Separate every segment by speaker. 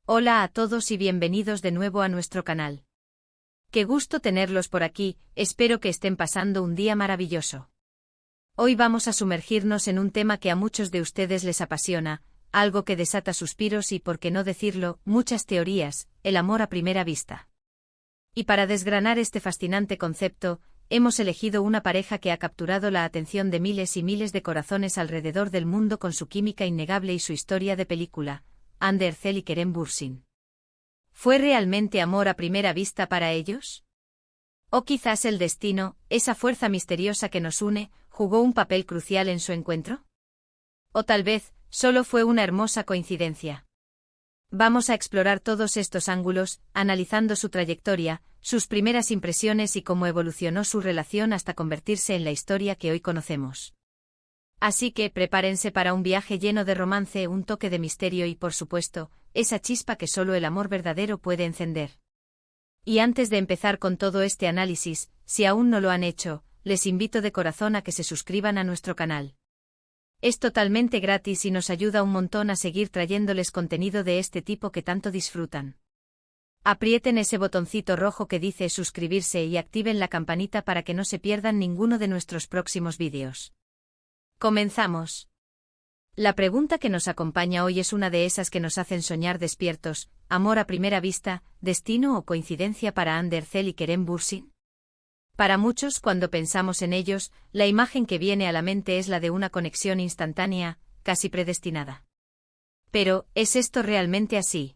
Speaker 1: Hola a todos y bienvenidos de nuevo a nuestro canal. Qué gusto tenerlos por aquí, espero que estén pasando un día maravilloso. Hoy vamos a sumergirnos en un tema que a muchos de ustedes les apasiona, algo que desata suspiros y, por qué no decirlo, muchas teorías, el amor a primera vista. Y para desgranar este fascinante concepto, hemos elegido una pareja que ha capturado la atención de miles y miles de corazones alrededor del mundo con su química innegable y su historia de película. Hande Erçel y Kerem Bürsin. ¿Fue realmente amor a primera vista para ellos? ¿O quizás el destino, esa fuerza misteriosa que nos une, jugó un papel crucial en su encuentro? ¿O tal vez, solo fue una hermosa coincidencia? Vamos a explorar todos estos ángulos, analizando su trayectoria, sus primeras impresiones y cómo evolucionó su relación hasta convertirse en la historia que hoy conocemos. Así que prepárense para un viaje lleno de romance, un toque de misterio y, por supuesto, esa chispa que solo el amor verdadero puede encender. Y antes de empezar con todo este análisis, si aún no lo han hecho, les invito de corazón a que se suscriban a nuestro canal. Es totalmente gratis y nos ayuda un montón a seguir trayéndoles contenido de este tipo que tanto disfrutan. Aprieten ese botoncito rojo que dice suscribirse y activen la campanita para que no se pierdan ninguno de nuestros próximos vídeos. Comenzamos. La pregunta que nos acompaña hoy es una de esas que nos hacen soñar despiertos: ¿amor a primera vista, destino o coincidencia para Hande Erçel y Kerem Bürsin? Para muchos, cuando pensamos en ellos, la imagen que viene a la mente es la de una conexión instantánea, casi predestinada. Pero, ¿es esto realmente así?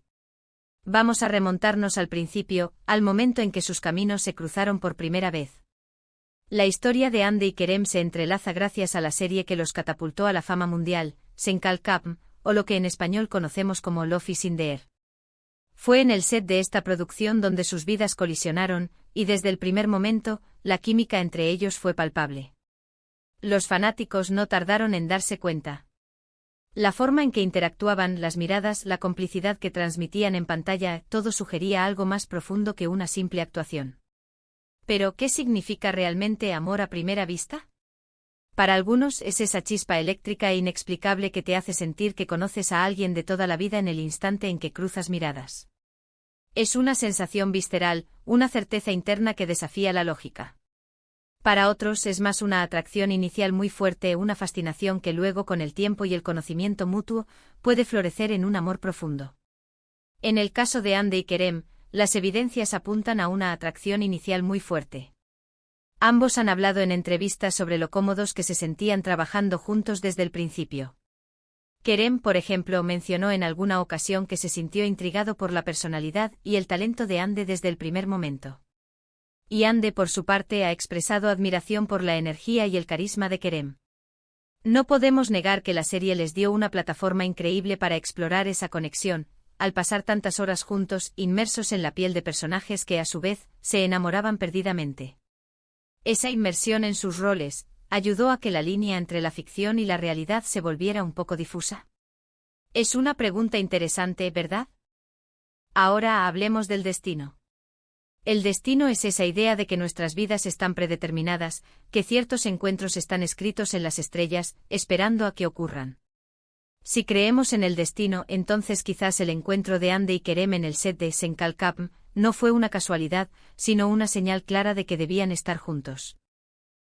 Speaker 1: Vamos a remontarnos al principio, al momento en que sus caminos se cruzaron por primera vez. La historia de Hande y Kerem se entrelaza gracias a la serie que los catapultó a la fama mundial, Sen Kalkam, o lo que en español conocemos como Love is in the Air. Fue en el set de esta producción donde sus vidas colisionaron, y desde el primer momento, la química entre ellos fue palpable. Los fanáticos no tardaron en darse cuenta. La forma en que interactuaban, las miradas, la complicidad que transmitían en pantalla, todo sugería algo más profundo que una simple actuación. Pero, ¿qué significa realmente amor a primera vista? Para algunos es esa chispa eléctrica e inexplicable que te hace sentir que conoces a alguien de toda la vida en el instante en que cruzas miradas. Es una sensación visceral, una certeza interna que desafía la lógica. Para otros es más una atracción inicial muy fuerte, una fascinación que luego, con el tiempo y el conocimiento mutuo, puede florecer en un amor profundo. En el caso de Hande y Kerem, las evidencias apuntan a una atracción inicial muy fuerte. Ambos han hablado en entrevistas sobre lo cómodos que se sentían trabajando juntos desde el principio. Kerem, por ejemplo, mencionó en alguna ocasión que se sintió intrigado por la personalidad y el talento de Hande desde el primer momento. Y Hande, por su parte, ha expresado admiración por la energía y el carisma de Kerem. No podemos negar que la serie les dio una plataforma increíble para explorar esa conexión, al pasar tantas horas juntos, inmersos en la piel de personajes que a su vez, se enamoraban perdidamente. Esa inmersión en sus roles, ayudó a que la línea entre la ficción y la realidad se volviera un poco difusa. Es una pregunta interesante, ¿verdad? Ahora hablemos del destino. El destino es esa idea de que nuestras vidas están predeterminadas, que ciertos encuentros están escritos en las estrellas, esperando a que ocurran. Si creemos en el destino, entonces quizás el encuentro de Hande y Kerem en el set de Sen Kalkam no fue una casualidad, sino una señal clara de que debían estar juntos.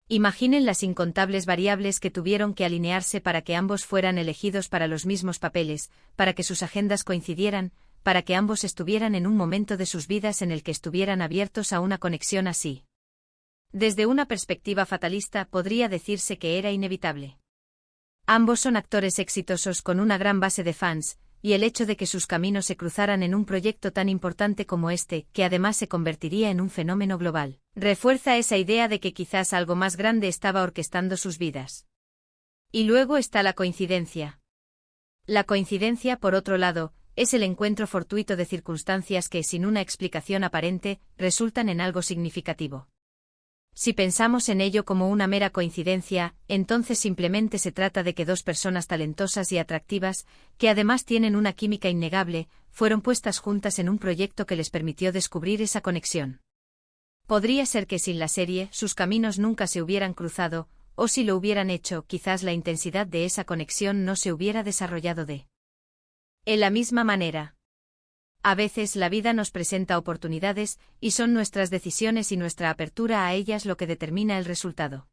Speaker 1: Imaginen las incontables variables que tuvieron que alinearse para que ambos fueran elegidos para los mismos papeles, para que sus agendas coincidieran, para que ambos estuvieran en un momento de sus vidas en el que estuvieran abiertos a una conexión así. Desde una perspectiva fatalista podría decirse que era inevitable. Ambos son actores exitosos con una gran base de fans, y el hecho de que sus caminos se cruzaran en un proyecto tan importante como este, que además se convertiría en un fenómeno global, refuerza esa idea de que quizás algo más grande estaba orquestando sus vidas. Y luego está la coincidencia. La coincidencia, por otro lado, es el encuentro fortuito de circunstancias que, sin una explicación aparente, resultan en algo significativo. Si pensamos en ello como una mera coincidencia, entonces simplemente se trata de que dos personas talentosas y atractivas, que además tienen una química innegable, fueron puestas juntas en un proyecto que les permitió descubrir esa conexión. Podría ser que sin la serie, sus caminos nunca se hubieran cruzado, o si lo hubieran hecho, quizás la intensidad de esa conexión no se hubiera desarrollado de la misma manera. A veces la vida nos presenta oportunidades, y son nuestras decisiones y nuestra apertura a ellas lo que determina el resultado.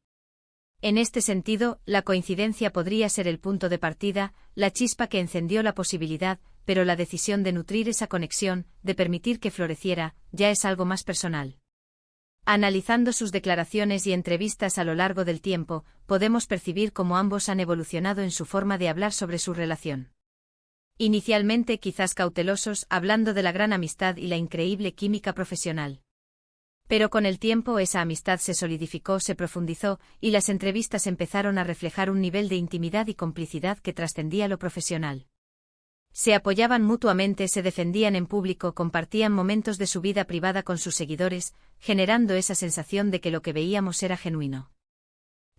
Speaker 1: En este sentido, la coincidencia podría ser el punto de partida, la chispa que encendió la posibilidad, pero la decisión de nutrir esa conexión, de permitir que floreciera, ya es algo más personal. Analizando sus declaraciones y entrevistas a lo largo del tiempo, podemos percibir cómo ambos han evolucionado en su forma de hablar sobre su relación. Inicialmente quizás cautelosos, hablando de la gran amistad y la increíble química profesional. Pero con el tiempo esa amistad se solidificó, se profundizó, y las entrevistas empezaron a reflejar un nivel de intimidad y complicidad que trascendía lo profesional. Se apoyaban mutuamente, se defendían en público, compartían momentos de su vida privada con sus seguidores, generando esa sensación de que lo que veíamos era genuino.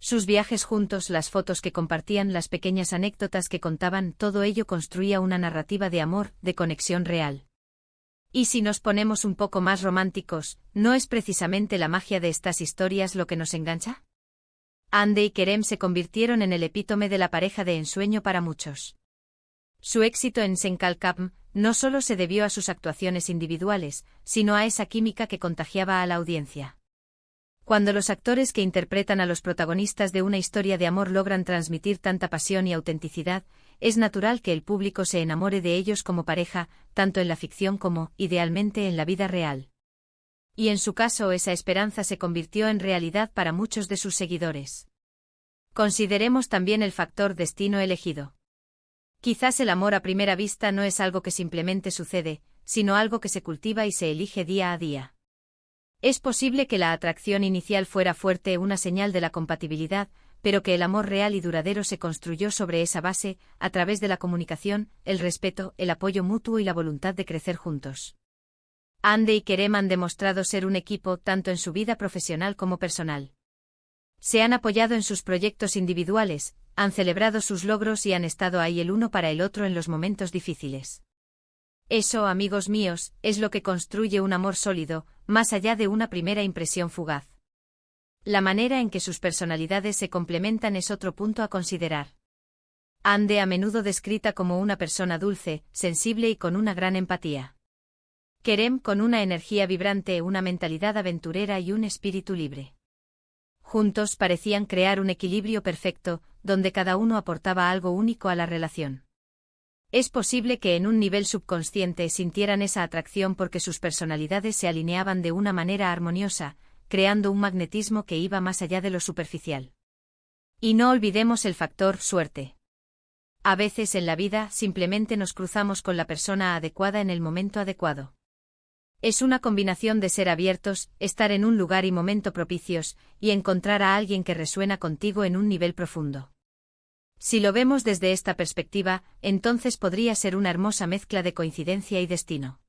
Speaker 1: Sus viajes juntos, las fotos que compartían, las pequeñas anécdotas que contaban, todo ello construía una narrativa de amor, de conexión real. Y si nos ponemos un poco más románticos, ¿no es precisamente la magia de estas historias lo que nos engancha? Hande y Kerem se convirtieron en el epítome de la pareja de ensueño para muchos. Su éxito en Senkalkam no solo se debió a sus actuaciones individuales, sino a esa química que contagiaba a la audiencia. Cuando los actores que interpretan a los protagonistas de una historia de amor logran transmitir tanta pasión y autenticidad, es natural que el público se enamore de ellos como pareja, tanto en la ficción como, idealmente, en la vida real. Y en su caso esa esperanza se convirtió en realidad para muchos de sus seguidores. Consideremos también el factor destino elegido. Quizás el amor a primera vista no es algo que simplemente sucede, sino algo que se cultiva y se elige día a día. Es posible que la atracción inicial fuera fuerte, una señal de la compatibilidad, pero que el amor real y duradero se construyó sobre esa base, a través de la comunicación, el respeto, el apoyo mutuo y la voluntad de crecer juntos. Hande y Kerem han demostrado ser un equipo tanto en su vida profesional como personal. Se han apoyado en sus proyectos individuales, han celebrado sus logros y han estado ahí el uno para el otro en los momentos difíciles. Eso, amigos míos, es lo que construye un amor sólido, más allá de una primera impresión fugaz. La manera en que sus personalidades se complementan es otro punto a considerar. Hande, a menudo descrita como una persona dulce, sensible y con una gran empatía. Kerem, con una energía vibrante, una mentalidad aventurera y un espíritu libre. Juntos parecían crear un equilibrio perfecto, donde cada uno aportaba algo único a la relación. Es posible que en un nivel subconsciente sintieran esa atracción porque sus personalidades se alineaban de una manera armoniosa, creando un magnetismo que iba más allá de lo superficial. Y no olvidemos el factor suerte. A veces en la vida simplemente nos cruzamos con la persona adecuada en el momento adecuado. Es una combinación de ser abiertos, estar en un lugar y momento propicios, y encontrar a alguien que resuena contigo en un nivel profundo. Si lo vemos desde esta perspectiva, entonces podría ser una hermosa mezcla de coincidencia y destino.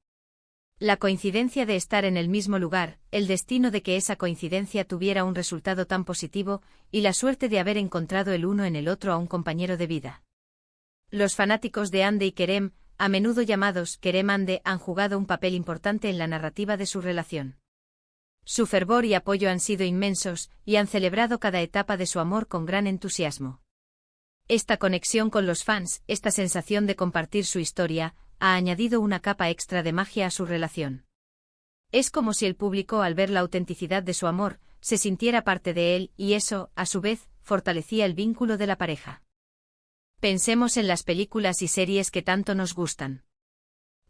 Speaker 1: La coincidencia de estar en el mismo lugar, el destino de que esa coincidencia tuviera un resultado tan positivo, y la suerte de haber encontrado el uno en el otro a un compañero de vida. Los fanáticos de Hande y Kerem, a menudo llamados Kerem-Hande, han jugado un papel importante en la narrativa de su relación. Su fervor y apoyo han sido inmensos, y han celebrado cada etapa de su amor con gran entusiasmo. Esta conexión con los fans, esta sensación de compartir su historia, ha añadido una capa extra de magia a su relación. Es como si el público, al ver la autenticidad de su amor, se sintiera parte de él, y eso, a su vez, fortalecía el vínculo de la pareja. Pensemos en las películas y series que tanto nos gustan.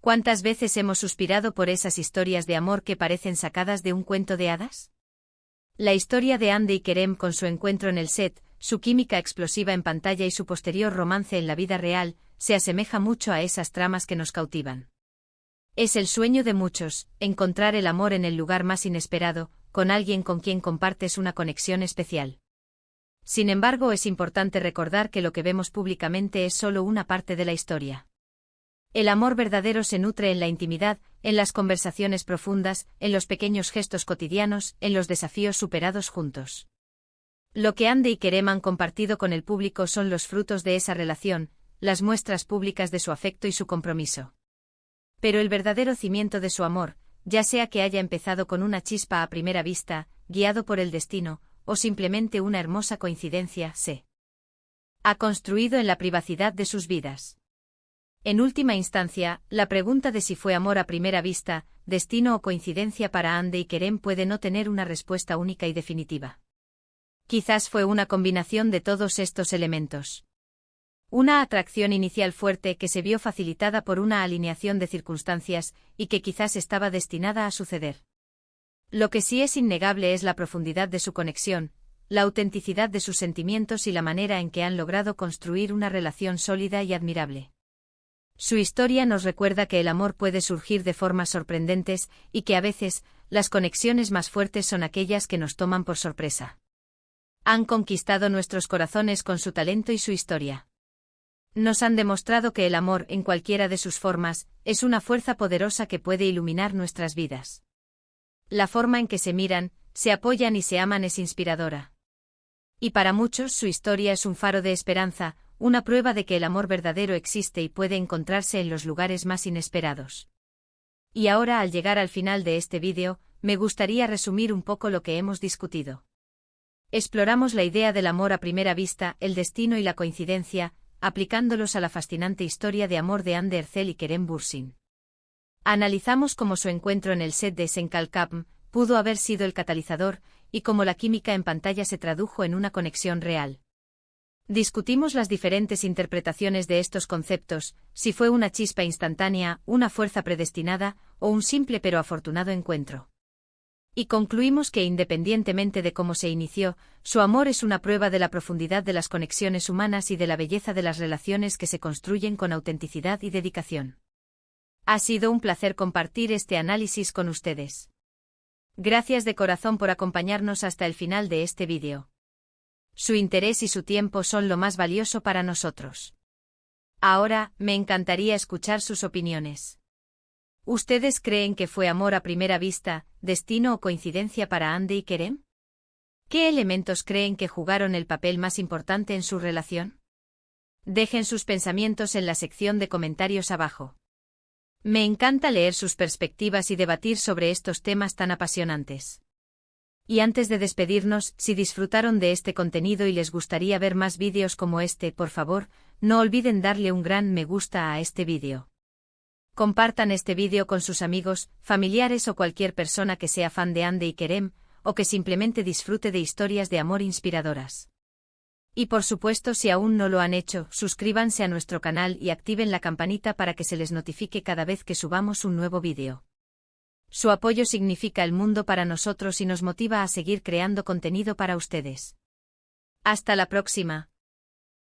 Speaker 1: ¿Cuántas veces hemos suspirado por esas historias de amor que parecen sacadas de un cuento de hadas? La historia de Hande y Kerem, con su encuentro en el set, su química explosiva en pantalla y su posterior romance en la vida real, se asemeja mucho a esas tramas que nos cautivan. Es el sueño de muchos, encontrar el amor en el lugar más inesperado, con alguien con quien compartes una conexión especial. Sin embargo, es importante recordar que lo que vemos públicamente es solo una parte de la historia. El amor verdadero se nutre en la intimidad, en las conversaciones profundas, en los pequeños gestos cotidianos, en los desafíos superados juntos. Lo que Hande y Kerem han compartido con el público son los frutos de esa relación, las muestras públicas de su afecto y su compromiso. Pero el verdadero cimiento de su amor, ya sea que haya empezado con una chispa a primera vista, guiado por el destino, o simplemente una hermosa coincidencia, se ha construido en la privacidad de sus vidas. En última instancia, la pregunta de si fue amor a primera vista, destino o coincidencia para Andy y Kerem puede no tener una respuesta única y definitiva. Quizás fue una combinación de todos estos elementos. Una atracción inicial fuerte que se vio facilitada por una alineación de circunstancias y que quizás estaba destinada a suceder. Lo que sí es innegable es la profundidad de su conexión, la autenticidad de sus sentimientos y la manera en que han logrado construir una relación sólida y admirable. Su historia nos recuerda que el amor puede surgir de formas sorprendentes y que a veces, las conexiones más fuertes son aquellas que nos toman por sorpresa. Han conquistado nuestros corazones con su talento y su historia. Nos han demostrado que el amor, en cualquiera de sus formas, es una fuerza poderosa que puede iluminar nuestras vidas. La forma en que se miran, se apoyan y se aman es inspiradora. Y para muchos su historia es un faro de esperanza, una prueba de que el amor verdadero existe y puede encontrarse en los lugares más inesperados. Y ahora, al llegar al final de este vídeo, me gustaría resumir un poco lo que hemos discutido. Exploramos la idea del amor a primera vista, el destino y la coincidencia, aplicándolos a la fascinante historia de amor de Andy Ercel y Kerem Bürsin. Analizamos cómo su encuentro en el set de Senkalkapm pudo haber sido el catalizador, y cómo la química en pantalla se tradujo en una conexión real. Discutimos las diferentes interpretaciones de estos conceptos, si fue una chispa instantánea, una fuerza predestinada, o un simple pero afortunado encuentro. Y concluimos que independientemente de cómo se inició, su amor es una prueba de la profundidad de las conexiones humanas y de la belleza de las relaciones que se construyen con autenticidad y dedicación. Ha sido un placer compartir este análisis con ustedes. Gracias de corazón por acompañarnos hasta el final de este vídeo. Su interés y su tiempo son lo más valioso para nosotros. Ahora, me encantaría escuchar sus opiniones. ¿Ustedes creen que fue amor a primera vista, destino o coincidencia para Andy y Kerem? ¿Qué elementos creen que jugaron el papel más importante en su relación? Dejen sus pensamientos en la sección de comentarios abajo. Me encanta leer sus perspectivas y debatir sobre estos temas tan apasionantes. Y antes de despedirnos, si disfrutaron de este contenido y les gustaría ver más vídeos como este, por favor, no olviden darle un gran me gusta a este vídeo. Compartan este vídeo con sus amigos, familiares o cualquier persona que sea fan de Andy y Kerem, o que simplemente disfrute de historias de amor inspiradoras. Y por supuesto, si aún no lo han hecho, suscríbanse a nuestro canal y activen la campanita para que se les notifique cada vez que subamos un nuevo vídeo. Su apoyo significa el mundo para nosotros y nos motiva a seguir creando contenido para ustedes. Hasta la próxima.